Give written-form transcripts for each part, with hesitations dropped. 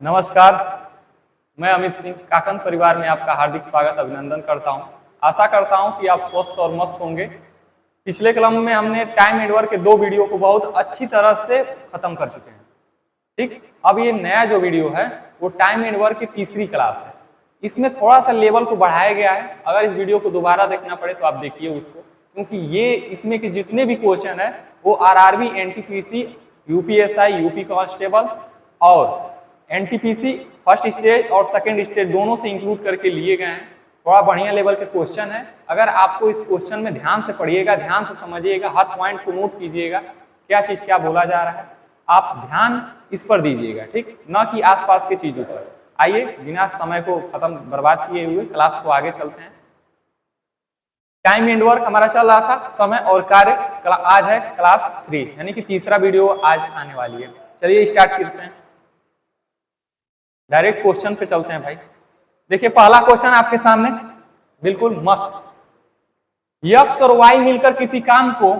नमस्कार, मैं अमित सिंह काकन परिवार में आपका हार्दिक स्वागत अभिनंदन करता हूं। आशा करता हूं कि आप स्वस्थ और मस्त होंगे। पिछले क्रम में हमने टाइम एंड वर्क के 2 वीडियो को बहुत अच्छी तरह से खत्म कर चुके हैं। ठीक, अब ये नया जो वीडियो है वो टाइम एंड वर्क की तीसरी क्लास है। इसमें थोड़ा सा लेवल को बढ़ाया गया है। अगर इस वीडियो को दोबारा देखना पड़े तो आप देखिए उसको, क्योंकि ये इसमें के जितने भी क्वेश्चन है वो RRB, NTPC, UPSI, UP constable और एनटीपीसी फर्स्ट स्टेज और सेकंड स्टेज दोनों से इंक्लूड करके लिए गए हैं। थोड़ा बढ़िया लेवल के क्वेश्चन है। अगर आपको इस क्वेश्चन में ध्यान से पढ़िएगा, ध्यान से समझिएगा, हर पॉइंट को नोट कीजिएगा, क्या चीज क्या बोला जा रहा है, आप ध्यान इस पर दीजिएगा, ठीक, ना कि आसपास की चीजों पर। आइए बिना समय को खत्म बर्बाद किए हुए क्लास को आगे चलते हैं। टाइम एंड वर्क हमारा चल रहा था समय और कार्य। आज है क्लास 3 यानी कि तीसरा वीडियो आज आने वाली है। चलिए स्टार्ट करते हैं, डायरेक्ट क्वेश्चन पे चलते हैं भाई। देखिए पहला क्वेश्चन आपके सामने बिल्कुल मस्त। यक्स और वाई मिलकर किसी काम को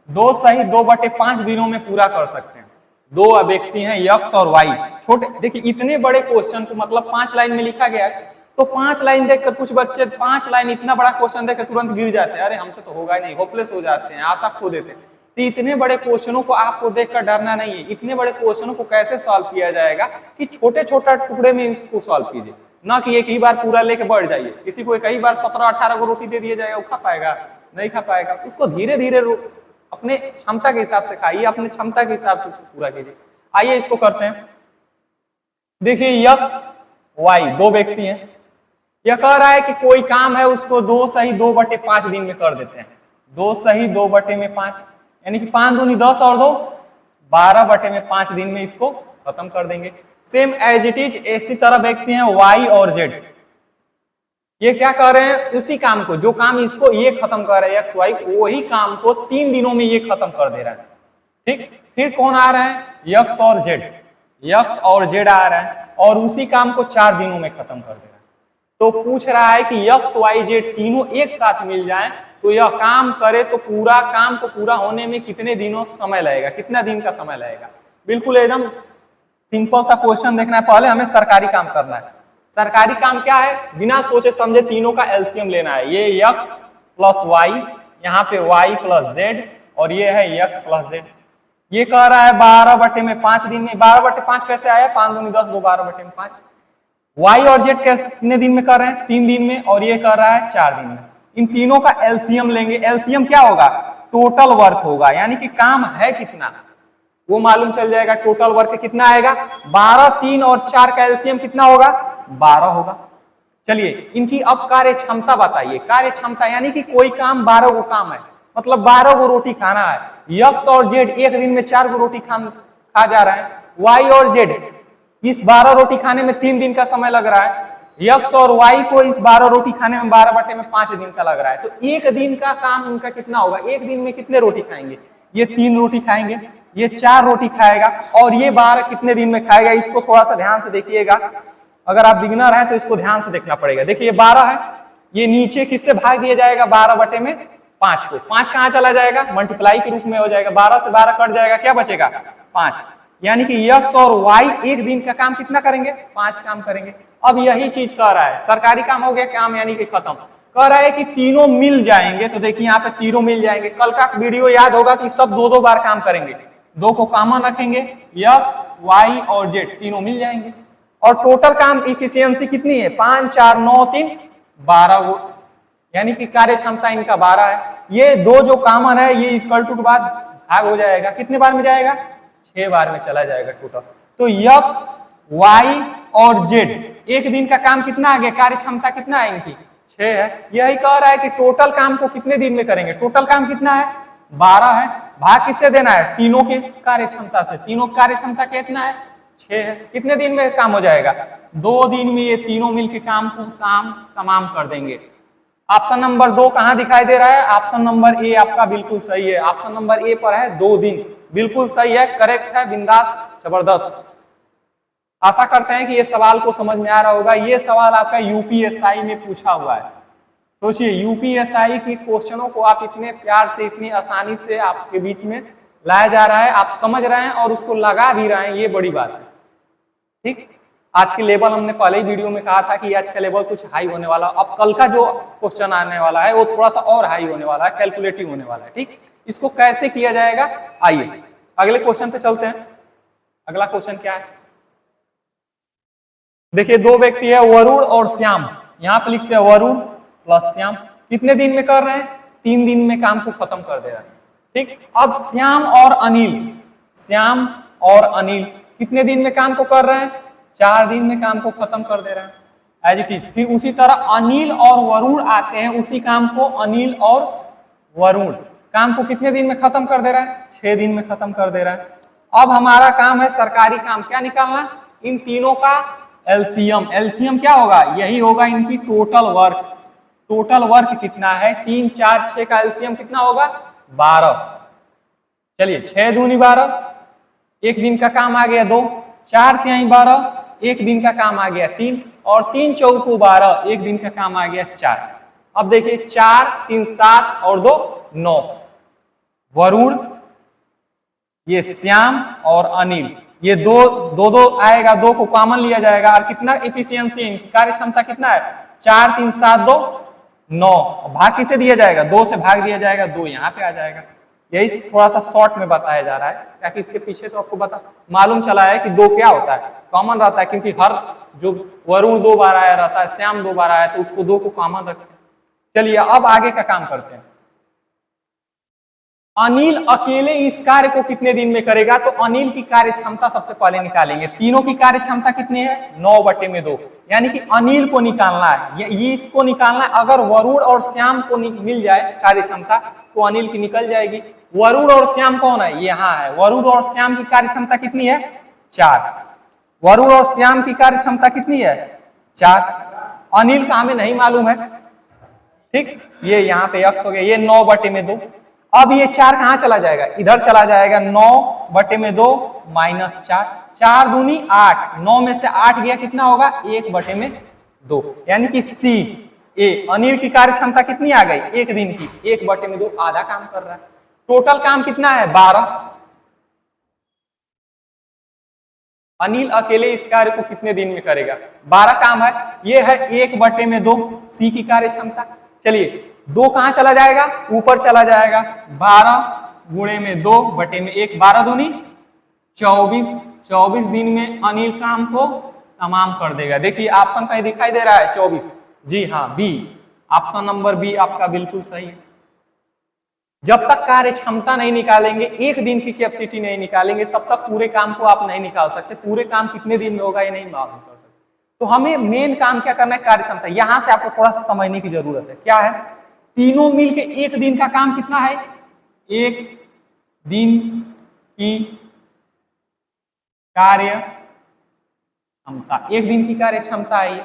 2 सही 2/5 दिनों में पूरा कर सकते हैं। 2 व्यक्ति हैं यक्स और वाई। छोटे देखिए इतने बड़े क्वेश्चन को मतलब 5 लाइन में लिखा गया है, तो 5 लाइन देखकर कुछ बच्चे 5 लाइन इतना बड़ा क्वेश्चन देखकर तुरंत गिर जाते हैं, अरे हमसे तो होगा ही नहीं, होपलेस हो जाते हैं, आशा खो देते हैं। तो इतने बड़े क्वेश्चनों को आपको देखकर डरना नहीं है। इतने बड़े क्वेश्चनों को कैसे सॉल्व किया जाएगा कि छोटे छोटे टुकड़े में इसको सॉल्व कीजिए, ना कि एक ही बार पूरा लेके बढ़ जाइए। किसी को एक ही बार 17-18 को रोटी दे दिया जाएगा, वो खा पाएगा? नहीं खा पाएगा। उसको धीरे धीरे अपने क्षमता के हिसाब से खाइए, अपने क्षमता के हिसाब से इसको पूरा कीजिए। आइए इसको करते हैं। देखिए यक्स वाई 2 व्यक्ति हैं। यह कह रहा है कि कोई काम है उसको 2 सही 2/5 दिन में कर देते हैं। 2 सही 2/5 यानी कि 5 दूनी 10 और 2 12/5 दिन में इसको खत्म कर देंगे। सेम एज इट इज इसी तरह व्यक्ति हैं वाई और जेड। ये क्या कर रहे हैं, उसी काम को, जो काम इसको ये खत्म कर रहे हैं एक्स वाई, वही काम को 3 दिनों में ये खत्म कर दे रहा है। ठीक, फिर कौन आ रहा है, यक्स और जेड। यक्स और जेड आ रहा है और उसी काम को 4 दिनों में खत्म कर दे रहा है। तो पूछ रहा है कि यक्स वाई जेड तीनों एक साथ मिल जाएं तो यह काम करे तो पूरा काम को पूरा होने में कितने दिनों समय लगेगा, कितना दिन का समय लगेगा। बिल्कुल एकदम सिंपल सा क्वेश्चन देखना है। पहले हमें सरकारी काम करना है। सरकारी काम क्या है, बिना सोचे समझे तीनों का एलसीएम लेना है। ये यक्स प्लस वाई, यहाँ पे वाई प्लस जेड और ये है यक्स प्लस जेड। ये कह रहा है 12/5 दिन में। 12/5 कैसे आया, 5 दूनी 10, 2 12/5। वाई और जेड कितने दिन में कर रहे हैं, 3 दिन में, और ये कर रहा है 4 दिन में। इन तीनों का एलसीएम लेंगे। एलसीएम क्या होगा, टोटल वर्क होगा, यानी कि काम है कितना वो मालूम चल जाएगा। टोटल वर्क कितना आएगा, 12, 3 और 4 का एलसीएम कितना होगा, 12 होगा। चलिए इनकी अब कार्य क्षमता बताइए। कार्य क्षमता यानी कि कोई काम 12 को काम है, मतलब 12 को रोटी खाना है। यक्स और जेड एक दिन में 4 को रोटी खा जा रहे हैं। वाई और जेड इस 12 रोटी खाने में 3 दिन का समय लग रहा है। यक्स और वाई को इस 12 रोटी खाने में 12/5 दिन का लग रहा है। तो एक दिन का काम उनका कितना होगा, एक दिन में कितने रोटी खाएंगे, ये 3 रोटी खाएंगे, ये 4 रोटी खाएगा और ये 12 कितने दिन में खाएगा। इसको थोड़ा सा ध्यान से देखिएगा। अगर आप बिगिनर हैं तो इसको ध्यान से देखना पड़ेगा। देखिए ये 12 है, ये नीचे किससे भाग दिया जाएगा, 12/5 को। 5 कहाँ चला जाएगा, मल्टीप्लाई के रूप में हो जाएगा। 12 से 12 कट जाएगा, क्या बचेगा, 5। यानी कि यक्स और वाई एक दिन का काम कितना करेंगे, 5 काम करेंगे। अब यही चीज कह रहा है, सरकारी काम हो गया काम यानी कि खत्म। कह रहा है कि तीनों मिल जाएंगे। तो देखिए यहाँ पे तीनों मिल जाएंगे। कल का वीडियो याद होगा कि सब 2-2 बार काम करेंगे। 2 को कॉमन रखेंगे, यक्स वाई और जेड तीनों मिल जाएंगे। और टोटल काम इफिशियंसी कितनी है, 5, 4, 9, 3, 12 यानी कि कार्य क्षमता इनका 12 है। ये 2 जो कॉमन है ये इक्वल टू के बाद भाग हो जाएगा, कितने बार में जाएगा, 6 बार में चला जाएगा टोटल। तो यक्स वाई और जेड एक दिन का काम कितना आ गया, कार्य क्षमता कितना है इनकी, 6 है। यही कह रहा है कि टोटल काम को कितने दिन में करेंगे। टोटल काम कितना है, 12 है। भाग किससे देना है, तीनों की कार्य क्षमता से। तीनों कार्य क्षमता कितना है, 6 है। कितने दिन में काम हो जाएगा, 2 दिन में ये तीनों मिलकर काम को तमाम कर देंगे। ऑप्शन नंबर 2 कहां दिखाई दे रहा है, ऑप्शन नंबर ए आपका बिल्कुल सही है। ऑप्शन नंबर ए पर है 2 दिन, बिल्कुल सही है, करेक्ट है, बिंदास, जबरदस्त। आशा करते हैं कि ये सवाल को समझ में आ रहा होगा। ये सवाल आपका यूपीएसआई में पूछा हुआ है। सोचिए यूपीएसआई की क्वेश्चनों को आप इतने प्यार से, इतनी आसानी से आपके बीच में लाया जा रहा है, आप समझ रहे हैं और उसको लगा भी रहे हैं, ये बड़ी बात है। ठीक, आज के लेवल हमने पहले ही वीडियो में कहा था कि आज का लेवल कुछ हाई होने वाला, अब कल का जो क्वेश्चन आने वाला है वो थोड़ा सा और हाई होने वाला है, कैलकुलेटिव होने वाला है। ठीक, इसको कैसे किया जाएगा, आइए अगले क्वेश्चन पे चलते हैं। अगला क्वेश्चन क्या है, देखिए दो व्यक्ति है वरुण और श्याम, यहाँ पे लिखते हैं वरुण प्लस श्याम, कितने दिन में कर रहे हैं, 3 दिन में काम को खत्म कर दे रहे हैं। ठीक, अब श्याम और अनिल कितने दिन में काम को कर रहे हैं, 4 दिन में काम को खत्म कर दे रहे हैं एज इट इज। फिर उसी तरह अनिल और वरुण आते हैं, उसी काम को अनिल और वरुण काम को कितने दिन में खत्म कर दे रहा है, 6 दिन में खत्म कर दे रहा है। अब हमारा काम है सरकारी काम, क्या निकालना, इन तीनों का एलसीएम। एलसीएम क्या होगा, यही होगा इनकी टोटल वर्क। टोटल वर्क कितना है, 3 4 6 का एलसीएम कितना होगा, 12। चलिए 6 दूनी 12, एक दिन का काम आ गया 2, 4 तिहाई 12, एक दिन का काम आ गया 3, और 3 चौको 12, एक दिन का काम आ गया 4। अब देखिए 4 3 7 और 2 9, वरुण, ये श्याम और अनिल, ये दो आएगा, 2 को कॉमन लिया जाएगा, और कितना एफिशिएंसी इनकी कार्य क्षमता कितना है, 4 3 7 2 9, भाग किसे दिया जाएगा, 2 से भाग दिया जाएगा, 2 यहाँ पे आ जाएगा। यही थोड़ा सा शॉर्ट में बताया जा रहा है, ताकि इसके पीछे से आपको मालूम चला है कि 2 क्या होता है, कॉमन रहता है, क्योंकि हर जो वरुण 2 बार आया रहता है, श्याम 2 बार आया, तो उसको 2 को कॉमन रखते हैं। चलिए अब आगे का काम करते हैं। अनिल अकेले इस कार्य को कितने दिन में करेगा, तो अनिल की कार्य क्षमता सबसे पहले निकालेंगे। तीनों की कार्य क्षमता कितनी है, 9/2, यानी कि अनिल को निकालना है, ये इसको निकालना है। अगर वरुण और श्याम को मिल जाए कार्य क्षमता तो अनिल की निकल जाएगी। वरुण और श्याम कौन है, यहाँ है, वरुण और श्याम की कार्य क्षमता कितनी है, 4। वरुण और श्याम की कार्य क्षमता कितनी है, 4। अनिल का हमें नहीं मालूम है। ठीक, ये यहाँ पे x हो गया, ये 9/2। अब ये 4 कहां चला जाएगा, इधर चला जाएगा, 9/2 माइनस 4, 4 दूनी 8, 9 में से 8 गया, कितना होगा, 1/2, यानी कि सी ए अनिल की कार्य क्षमता कितनी आ गई, 1 दिन की, 1/2, आधा काम कर रहा है। टोटल काम कितना है, 12। अनिल अकेले इस कार्य को कितने दिन में करेगा, 12 काम है। ये है 1/2 सी की कार्य क्षमता। चलिए 2 कहां चला जाएगा, ऊपर चला जाएगा, 12 गुणे में 2/1, 12 दूनी 24, 24 दिन में अनिल काम को तमाम कर देगा। देखिए ऑप्शन कहीं दिखाई दे रहा है 24, जी हाँ बी, ऑप्शन नंबर बी आपका बिल्कुल सही है। जब तक कार्य क्षमता नहीं निकालेंगे, 1 दिन की कैपेसिटी नहीं निकालेंगे, तब तक पूरे काम को आप नहीं निकाल सकते। पूरे काम कितने दिन में होगा ये नहीं मालूम कर सकते। तो हमें मेन काम क्या करना है, कार्य क्षमता। यहां से आपको थोड़ा सा समझने की जरूरत है, क्या है, तीनों मिलके 1 दिन का काम कितना है, 1 दिन की कार्य क्षमता, 1 दिन की कार्य क्षमता है ये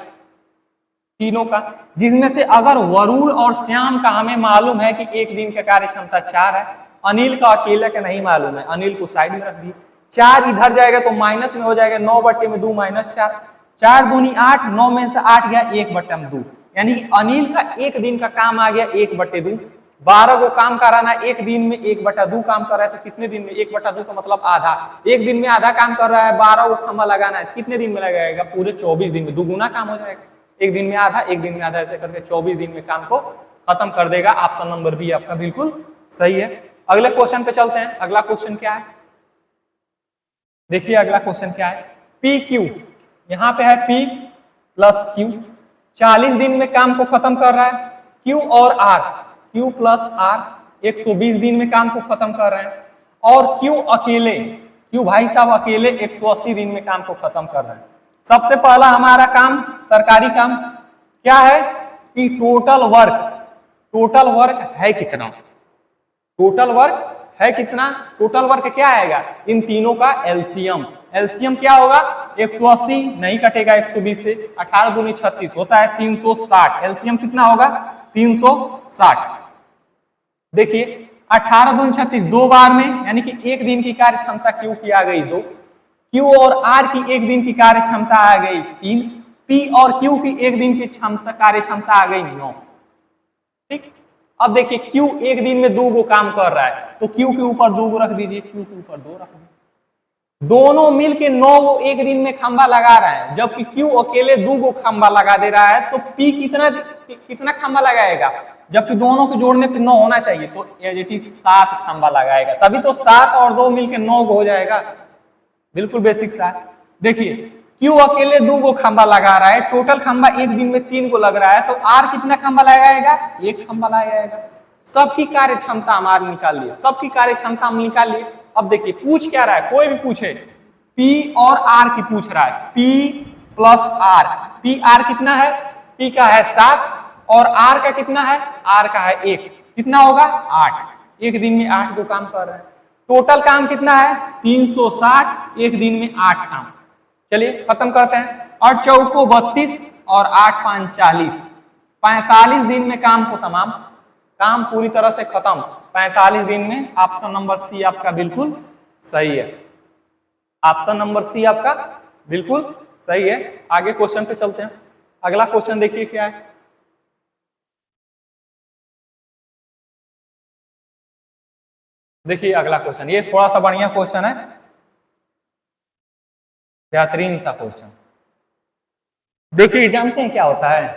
तीनों का, जिसमें से अगर वरुण और श्याम का हमें मालूम है कि 1 दिन का कार्य क्षमता 4 है, अनिल का अकेले का नहीं मालूम है, अनिल को साइड में रख दी, 4 इधर जाएगा तो माइनस में हो जाएगा, 9/2 माइनस 4, 4 दूनी 8, 9 में से 8 गया, 1/2, यानी अनिल का 1 दिन का काम आ गया 1/2। 12 को काम कराना, 1 दिन में 1/2 काम कर रहा है, तो कितने दिन में, 1/2 का मतलब आधा, 1 दिन में आधा काम कर रहा है, 12 को खम्मा लगाना है, कितने दिन में लगाएगा, पूरे 24 दिन में, दुगुना काम हो जाएगा। 1 दिन में आधा, 1 दिन में आधा, ऐसे करके 24 दिन में काम को खत्म कर देगा। ऑप्शन नंबर बी आपका बिल्कुल सही है। अगले क्वेश्चन पे चलते हैं। अगला क्वेश्चन क्या है, देखिए अगला क्वेश्चन क्या है, पी क्यू, यहाँ पे है पी प्लस क्यू, 40 दिन में काम को खत्म कर रहा है। क्यू और आर, क्यू प्लस आर 120 दिन में काम को खत्म कर रहे हैं, और क्यू अकेले, क्यू भाई साहब अकेले 180 दिन में काम को खत्म कर रहे हैं। सबसे पहला हमारा काम, सरकारी काम क्या है कि टोटल वर्क है कितना, टोटल वर्क है कितना, टोटल वर्क क्या आएगा, इन तीनों का एलसीएम। एलसीएम क्या होगा, 180 नहीं कटेगा 120 से, 18 दूनी 36 होता है 360, एलसीएम कितना होगा 360। देखिए 18 दूनी 36 2 बार में, यानी कि 1 दिन की कार्य क्षमता क्यू की आ गई 2, क्यू और आर की 1 दिन की कार्य क्षमता आ गई 3, पी और क्यू की 1 दिन की क्षमता कार्य क्षमता आ गई 9। ठीक, अब देखिए क्यू 1 दिन में 2 काम कर रहा है, तो क्यू के ऊपर 2 रख दीजिए, क्यू के ऊपर 2 रख दीजिए, दोनों मिलके 9 वो एक दिन में खंभा लगा रहे हैं, जबकि क्यू अकेले 2 गो खंभा लगा दे रहा है, तो पी कितना खंभा लगाएगा, जबकि दोनों को जोड़ने पे 9 होना चाहिए, तो एज इट इज 7 खंभा लगाएगा, तभी तो 7 और 2 मिलके 9 हो जाएगा। बिल्कुल बेसिक सा। देखिए क्यू अकेले 2 गो खंभा लगा रहा है, टोटल खंभा एक दिन में 3 को लग रहा है, तो आर कितना खंभा लगाएगा, 1 खंभा लगाएगा। सबकी कार्य क्षमता हमारे निकाल लिए, सबकी कार्य क्षमता हम निकाल लिए। अब देखिए पूछ क्या रहा है, कोई भी पूछे, P और R की पूछ रहा है, P plus R, P R कितना है, P का है 7 और R का कितना है, R का है 1, कितना होगा 8। एक दिन में 8 को काम कर रहा है, टोटल काम कितना है 360, एक दिन में 8 काम। चलिए खत्म करते हैं, 8 चौको 32 और 8 5 40, 45 दिन में काम को तमाम, काम पूरी तरह से खत्म 45 दिन में। ऑप्शन नंबर सी आपका बिल्कुल सही है, ऑप्शन नंबर सी आपका बिल्कुल सही है। आगे क्वेश्चन पे चलते हैं, अगला क्वेश्चन देखिए क्या है। देखिए अगला क्वेश्चन, ये थोड़ा सा बढ़िया क्वेश्चन है, बेहतरीन सा क्वेश्चन। देखिए जानते हैं क्या होता है,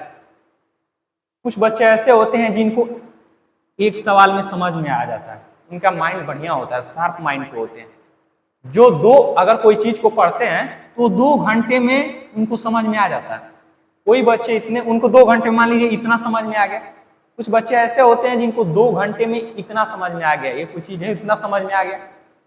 कुछ बच्चे ऐसे होते हैं जिनको एक सवाल में समझ में आ जाता है, उनका माइंड बढ़िया होता है, शार्प माइंड के होते हैं, जो अगर कोई चीज को पढ़ते हैं तो 2 घंटे में उनको समझ में आ जाता है। कोई बच्चे इतने, उनको 2 घंटे मान लीजिए इतना समझ में आ गया। कुछ बच्चे ऐसे होते हैं जिनको 2 घंटे में इतना समझ में आ गया, ये कोई चीज है इतना समझ में आ गया।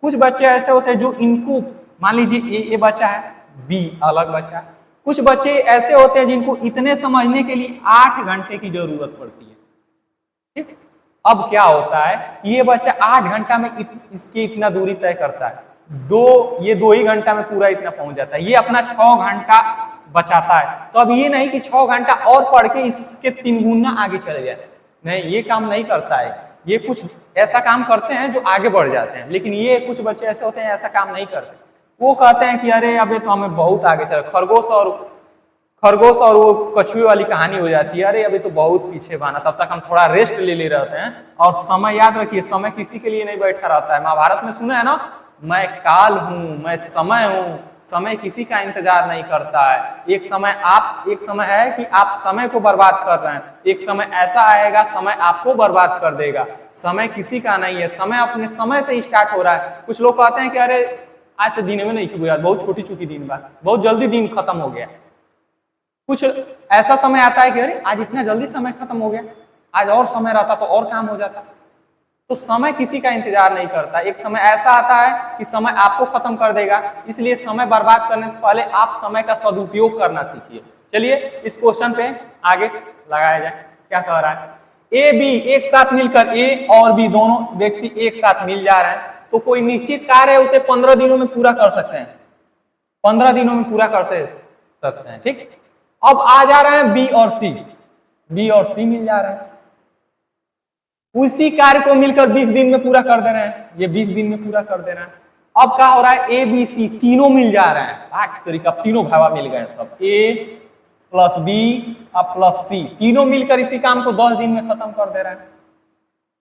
कुछ बच्चे ऐसे होते हैं जो इनको मान लीजिए ए बच्चा है, बी अलग बच्चा है। कुछ बच्चे ऐसे होते हैं जिनको इतने समझने के लिए 8 घंटे की जरूरत पड़ती है। ठीक, अब क्या होता है, ये बच्चा 8 घंटा में इसकी इतना दूरी तय करता है, ये 2 ही घंटा में पूरा इतना पहुंच जाता है, ये अपना 6 घंटा बचाता है। तो अब ये नहीं कि 6 घंटा और पढ़ के इसके 3 गुना आगे चले जाए, नहीं, ये काम नहीं करता है। ये कुछ ऐसा काम करते हैं जो आगे बढ़ जाते हैं, लेकिन ये कुछ बच्चे ऐसे होते हैं ऐसा काम नहीं करते। वो कहते हैं कि अरे अबे तो हमें बहुत आगे चल, खरगोश और वो कछुए वाली कहानी हो जाती है, अरे अभी तो बहुत पीछे बाना, तब तक हम थोड़ा रेस्ट ले रहते हैं। और समय याद रखिए, समय किसी के लिए नहीं बैठा रहता है। महाभारत में सुना है ना, मैं काल हूं, मैं समय हूं, समय किसी का इंतजार नहीं करता है। एक समय है कि आप समय को बर्बाद कर रहे हैं, एक समय ऐसा आएगा समय आपको बर्बाद कर देगा। समय किसी का नहीं है, समय अपने समय से स्टार्ट हो रहा है। कुछ लोग कहते हैं कि अरे आज तो दिन में नहीं हुआ, बहुत छोटी चुकी दिन बात, बहुत जल्दी दिन खत्म हो गया। कुछ ऐसा समय आता है कि अरे आज इतना जल्दी समय खत्म हो गया, आज और समय रहता तो और काम हो जाता। तो समय किसी का इंतजार नहीं करता। एक समय ऐसा आता है कि समय आपको खत्म कर देगा, इसलिए समय बर्बाद करने से पहले आप समय का सदुपयोग करना सीखिए। चलिए इस क्वेश्चन पे आगे लगाया जाए, क्या कह रहा है, ए बी एक साथ मिलकर, ए और बी दोनों व्यक्ति एक साथ मिल जा रहे हैं, तो कोई निश्चित कार्य है उसे 15 दिनों में पूरा कर सकते हैं, 15 दिनों में पूरा कर सकते हैं। ठीक, अब आ जा रहे हैं बी और सी मिल जा रहे हैं, उसी कार्य को मिलकर 20 दिन में पूरा कर दे रहे हैं, ये 20 दिन में पूरा कर दे रहे हैं। अब क्या हो रहा है, ए बी सी तीनों मिल जा रहे हैं, तरीका तीनों भावा मिल गए, सब ए प्लस बी अब प्लस सी, तीनों मिलकर इसी काम को 10 दिन में खत्म कर दे रहे हैं।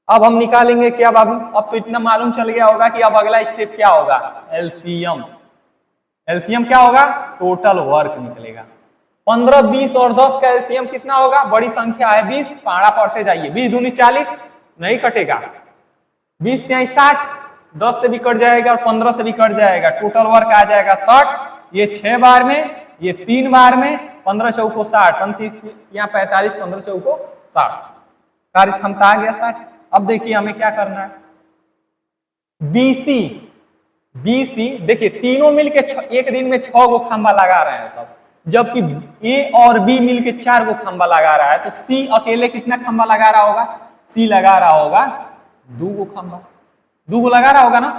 अब हम निकालेंगे क्या बाबू, अब तो इतना मालूम चल गया होगा कि अब अगला स्टेप क्या होगा, एलसीएम। एलसीएम क्या होगा, टोटल वर्क निकलेगा। 15, 20 और 10 का एलसीएम कितना होगा, बड़ी संख्या है 20, पाड़ा पढ़ते जाइए, 20 दूनी 40 नहीं कटेगा, 20 तिहाई 60, 10 से भी कट जाएगा और 15 से भी कट जाएगा, टोटल वर्क आ जाएगा 60। ये 6 बार में, ये 3 बार में, 15 चौको 60, 29 यहाँ 45, 15 चौको 60, कार्य क्षमता आ गया 60। अब देखिए हमें क्या करना है, बीसी देखिए तीनों मिलके एक दिन में 6 गो खंबा लगा रहे हैं सब, जबकि ए और बी मिलके 4 गो खंबा लगा रहा है, तो सी अकेले कितना खंबा लगा रहा होगा, सी लगा रहा होगा 2 गो खंबा, 2 गो लगा रहा होगा ना।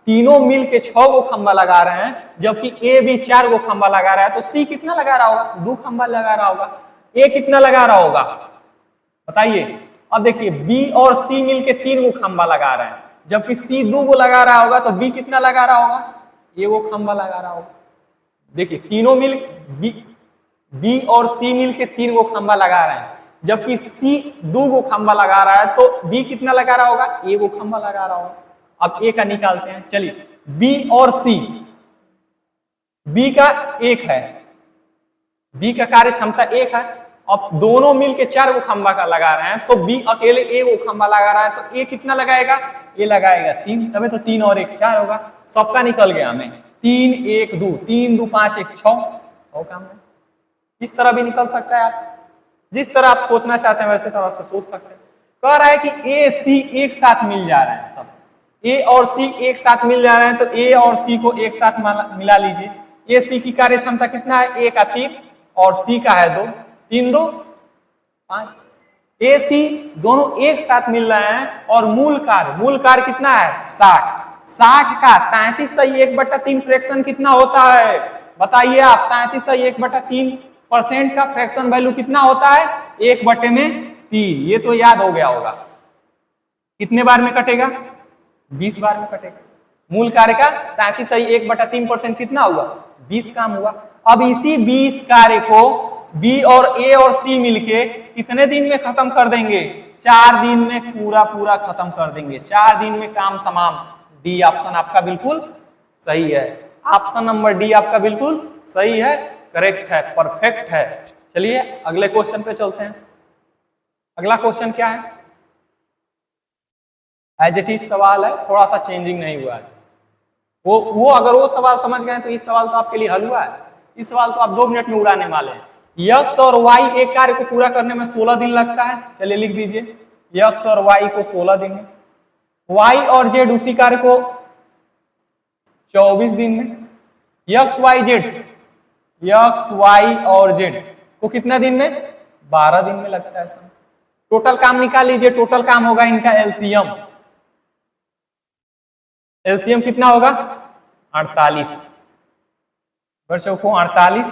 तीनों मिलके 6 गो खंबा लगा रहे हैं, जबकि ए बी 4 गो खंबा लगा रहा है, तो सी कितना लगा रहा होगा, 2 खंबा लगा रहा होगा। ए कितना लगा रहा होगा बताइए। अब देखिए बी और सी मिलके 3 गो खंबा लगा रहे हैं, जबकि सी 2 गो लगा रहा होगा, तो बी कितना लगा रहा होगा, 1 गो खंबा लगा रहा होगा। देखिए तीनों मिल बी और सी मिल के 3 गो खंबा लगा रहे हैं, जबकि सी 2 गो खंबा लगा रहा है, तो बी कितना लगा रहा होगा, 1 गो खंबा लगा रहा होगा। अब ए का निकालते हैं, चलिए बी और सी बी का एक है, बी का कार्य क्षमता एक है। अब दोनों मिलके 4 को खंबा का लगा रहे हैं, तो बी अकेले ए को खंबा लगा रहा है, तो ए कितना लगाएगा, ए लगाएगा 3, तभी तो 3 और 1 4 होगा। सबका निकल गया हमें 3 1 2, 3 2 5 1 6 हो काम में। इस तरह भी निकल सकता है, आप जिस तरह आप सोचना चाहते हैं वैसे तरह से सोच सकते हैं। कह रहा है कि ए सी एक साथ मिल जा रहे हैं, सब ए और सी एक साथ मिल जा रहे हैं, तो ए और सी को एक साथ मिला लीजिए। ए सी की कार्य क्षमता कितना है, ए का 3 और सी का है 2, 3 2 5। ए सी दोनों एक साथ मिल रहे हैं और मूल कार्य कितना है 60। 60 का 33/1/3 फ्रैक्शन कितना होता है, बताइए आप। 33/1/3% का फ्रैक्शन वैल्यू कितना होता है, 1/3। ये तो याद हो गया होगा। कितने बार में कटेगा, 20 बार में कटेगा। मूल कार्य का 33/1/3% कितना हुआ, 20 काम हुआ। अब इसी 20 कार्य को बी और ए और सी मिलके कितने दिन में खत्म कर देंगे, 4 दिन में पूरा खत्म कर देंगे। 4 दिन में काम तमाम। डी ऑप्शन आपका बिल्कुल सही है। ऑप्शन नंबर डी आपका बिल्कुल सही है, करेक्ट है, परफेक्ट है। चलिए अगले क्वेश्चन पे चलते हैं। अगला क्वेश्चन क्या है, एज इट इज सवाल है, थोड़ा सा चेंजिंग नहीं हुआ है। वो अगर वो सवाल समझ गए तो इस सवाल तो आपके लिए हल हुआ है। इस सवाल को आप 2 मिनट में उड़ाने वाले हैं। यक्स और वाई एक कार्य को पूरा करने में 16 दिन लगता है। चलिए लिख दीजिए, यक्स और वाई को 16 दिन में। वाई और जेड उसी कार्य को 24 दिन में। यक्स वाई और जेड को कितना दिन में, 12 दिन में लगता है सब। टोटल काम निकाल लीजिए, टोटल काम होगा इनका एलसीएम। एलसीएम कितना होगा 48। बच्चों को 48,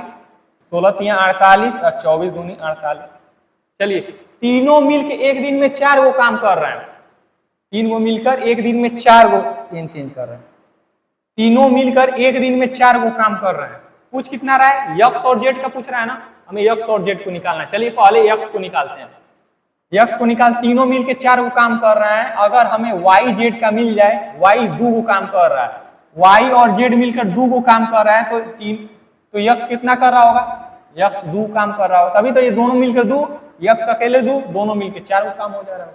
16 3 48 और 24 दूनी 48। चलिए तीनों मिलकर एक दिन में 4 वो काम कर रहे हैं। तीनों मिलकर एक दिन में 4 वो चेंज कर रहे हैं। तीनों मिलकर एक दिन में 4 वो काम कर रहे हैं। पूछ कितना रहा है, यक्स और जेड का पूछ रहा है ना, हमें यक्स और जेड को निकालना है। चलिए पहले यक्स को निकालते हैं। यक्स को निकाल, तीनों मिलके 4 को काम कर रहे हैं। अगर हमें वाई जेड का मिल जाए, वाई 2 को काम कर रहा है, वाई और जेड मिलकर 2 को काम कर रहा है, तो यक्स कितना कर रहा होगा, यक्स 2 काम कर रहा होगा। तभी तो ये दोनों मिलकर 2, यक्स अकेले 2, दोनों मिलकर 4 को काम हो जा रहा है।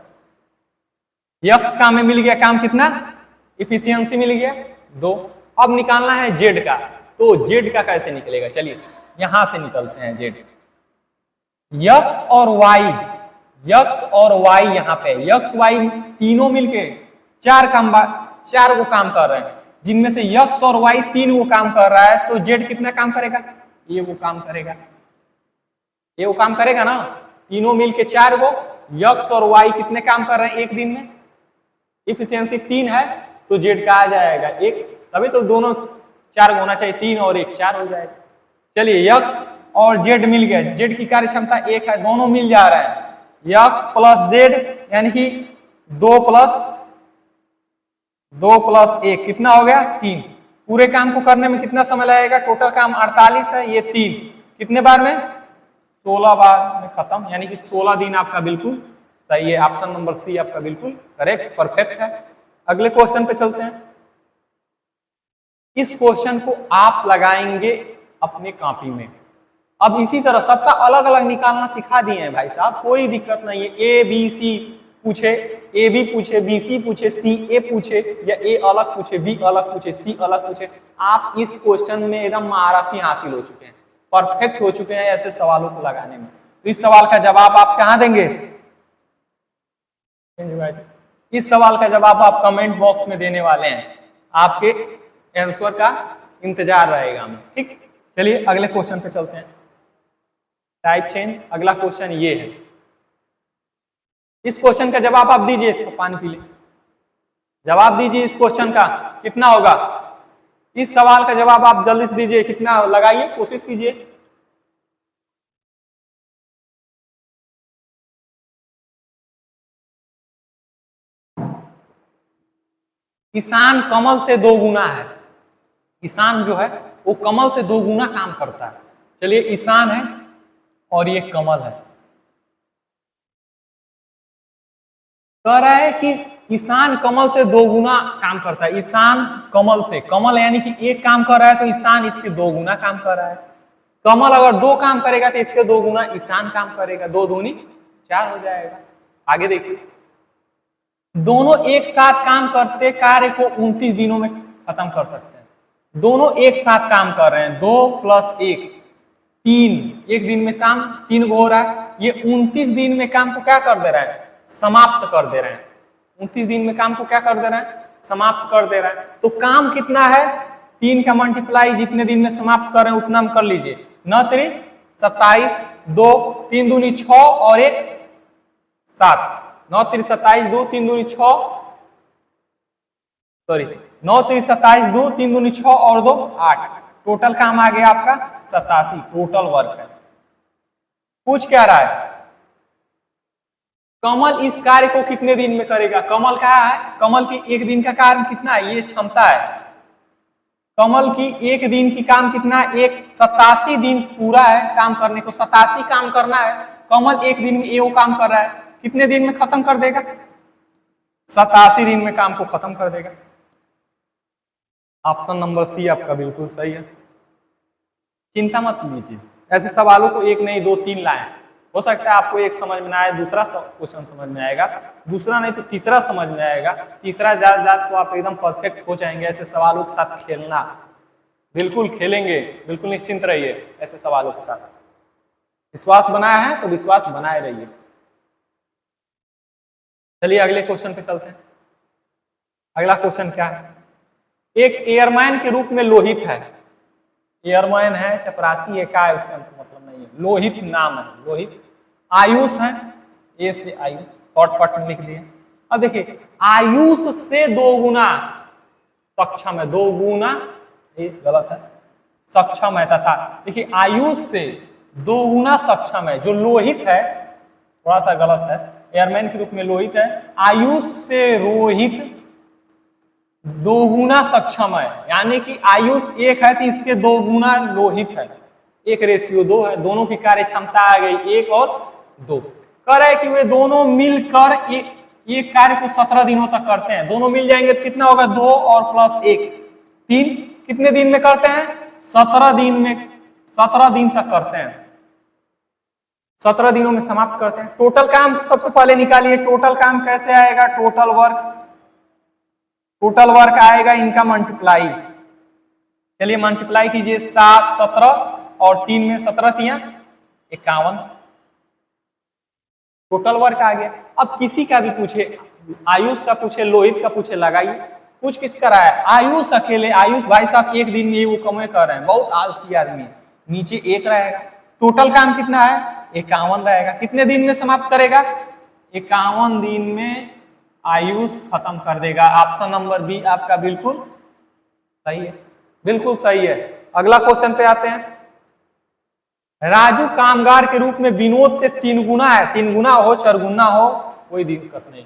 यक्स का में मिल गया काम कितना, इफिशियंसी मिल गया 2। अब निकालना है जेड का, तो जेड का कैसे निकलेगा, चलिए यहां से निकलते हैं जेड। यक्स और वाई यहाँ पे यक्स वाई तीनों मिलके 4 को काम कर रहे हैं, जिनमें से यक्स और वाई 3 को काम कर रहा है, तो जेड कितना काम करेगा, ये वो काम करेगा। ये वो काम करेगा ना, तीनों मिलके 4 को। यक्स और वाई कितने काम कर रहे हैं एक दिन में, इफिशियंसी 3 है, तो जेड का आ जाएगा 1। तभी तो दोनों 4 होना चाहिए, 3 और 1 4 हो जाएगा। चलिए यक्स और जेड मिल गए, जेड की कार्य क्षमता 1 है, दोनों मिल जा रहे हैं। यक्स प्लस जेड यानी कि 2 प्लस 1 कितना हो गया 3। पूरे काम को करने में कितना समय लगेगा, टोटल काम 48 है, ये 3 कितने बार में, 16 बार में खत्म, यानी कि 16 दिन आपका बिल्कुल सही है। ऑप्शन नंबर सी आपका बिल्कुल करेक्ट, परफेक्ट है। अगले क्वेश्चन पे चलते हैं। इस क्वेश्चन को आप लगाएंगे अपने कॉपी में। अब इसी तरह सबका अलग अलग निकालना सिखा दिए हैं भाई साहब, कोई दिक्कत नहीं है। ए बी सी पूछे, ए बी पूछे, बी सी पूछे, सी ए पूछे, या ए अलग पूछे, बी अलग पूछे, सी अलग पूछे, आप इस क्वेश्चन में एकदम महारथी हासिल हो चुके हैं, परफेक्ट हो चुके हैं ऐसे सवालों को लगाने में। तो इस सवाल का जवाब आप कहाँ देंगे, इस सवाल का जवाब आप कमेंट बॉक्स में देने वाले हैं। आपके आंसर का इंतजार रहेगा हमें, ठीक। चलिए अगले क्वेश्चन पे चलते हैं। टाइप चेंज, अगला क्वेश्चन ये है। इस क्वेश्चन का जवाब आप दीजिए, तो पानी पी ले, जवाब दीजिए इस क्वेश्चन का कितना होगा। इस सवाल का जवाब आप जल्दी से दीजिए, कितना लगाइए, कोशिश कीजिए। किसान कमल से 2 गुना है। किसान जो है वो कमल से 2 गुना काम करता है। चलिए ईशान है और ये कमल है। कह रहा है कि ईशान कमल से 2 गुना काम करता है। ईशान कमल से, कमल यानी कि एक काम कर रहा है तो ईशान इसके 2 गुना काम कर रहा है। कमल अगर 2 काम करेगा तो इसके 2 गुना ईशान काम करेगा, 2 दूनी 4 हो जाएगा। आगे देखिए, दोनों एक साथ काम करते कार्य को 29 दिनों में खत्म कर सकते हैं। दोनों एक साथ काम कर रहे हैं, 2 + 1 3, एक दिन में काम 3 हो रहा है। ये 29 दिन में काम को क्या कर दे रहा है, समाप्त कर दे रहे हैं। 29 दिन में काम को क्या कर दे रहा है, समाप्त कर दे रहा है। तो काम कितना है, 3 का मल्टीप्लाई जितने दिन में समाप्त कर रहे हैं उतना कर लीजिए। 9 3 27, 2 3 दूनी 6 और 1 7, 9 3 27, 2 3 दूनी 6, सॉरी 9 3 27, 2 3 दूनी 6 और 2 8। टोटल काम आ गया आपका 87, टोटल वर्क है। पूछ क्या रहा है, कमल इस कार्य को कितने दिन में करेगा। कमल क्या है, कमल की एक दिन का कार्य कितना है, ये क्षमता है। कमल की एक दिन की काम कितना, 87 दिन पूरा है काम करने को, 87 काम करना है। कमल एक दिन में ये वो काम कर रहा है, कितने दिन में खत्म कर देगा, 87 दिन में काम को खत्म कर देगा। ऑप्शन नंबर सी आपका बिल्कुल सही है। चिंता मत लीजिए, ऐसे सवालों को 1 नहीं 2 3 लाएं। हो सकता है आपको एक समझ में ना आए, दूसरा क्वेश्चन समझ में आएगा, दूसरा नहीं तो तीसरा समझ में आएगा, तीसरा जात तो आप एकदम परफेक्ट हो जाएंगे। ऐसे सवालों के साथ खेलना, बिल्कुल खेलेंगे, बिल्कुल निश्चिंत रहिए ऐसे सवालों के साथ। विश्वास बनाया है तो विश्वास बनाए रहिए। चलिए अगले क्वेश्चन पे चलते हैं। अगला क्वेश्चन क्या है, एक एयरमैन के रूप में लोहित है। एयरमैन है, चपरासी है, क्या है उससे मतलब नहीं है, लोहित नाम है, लोहित। आयुष है, ए से आयुष, शॉर्टकट में लिख दिए। अब देखिए, आयुष से 2 गुना सक्षम है, 2 गुना, ये गलत है, सक्षम है तथा, देखिए आयुष से 2 गुना सक्षम है। जो लोहित है, थोड़ा सा गलत है, एयरमैन के रूप में लोहित है, आयुष से रोहित 2 गुना सक्षम है। यानी कि आयुष 1 है तो इसके 2 गुना लोहित है, 1:2 है। दोनों की कार्य क्षमता आ गई 1 और 2। कह रहे कि वे दोनों मिलकर एक कार्य को 17 दिनों तक करते हैं। दोनों मिल जाएंगे तो कितना होगा, 2 और +1 3। कितने दिन में करते हैं, 17 दिन में, 17 दिन तक करते हैं, 17 दिनों में समाप्त करते हैं। टोटल काम सबसे पहले निकालिए, टोटल काम कैसे आएगा, टोटल वर्क आएगा इनका मल्टीप्लाई। चलिए मल्टीप्लाई कीजिए, 7 17 और 3 में 17 तिया 51, टोटल वर्क आ गया। अब किसी का भी पूछे, आयुष का पूछे, लोहित का पूछे, लगाइए। पूछ किसका रहा है, आयुष अकेले। आयुष भाई साहब एक दिन में ये वो कमे कर रहे हैं, बहुत आलसी आदमी है। नीचे 1 रहेगा। टोटल काम कितना है, 51 रहेगा। कितने दिन में समाप्त करेगा, 51 दिन में आयुष खत्म कर देगा। ऑप्शन नंबर बी आपका बिल्कुल सही है, बिल्कुल सही है। अगला क्वेश्चन पे आते हैं। राजू कामगार के रूप में विनोद से 3 गुना है। 3 गुना हो 4 गुना हो कोई दिक्कत नहीं।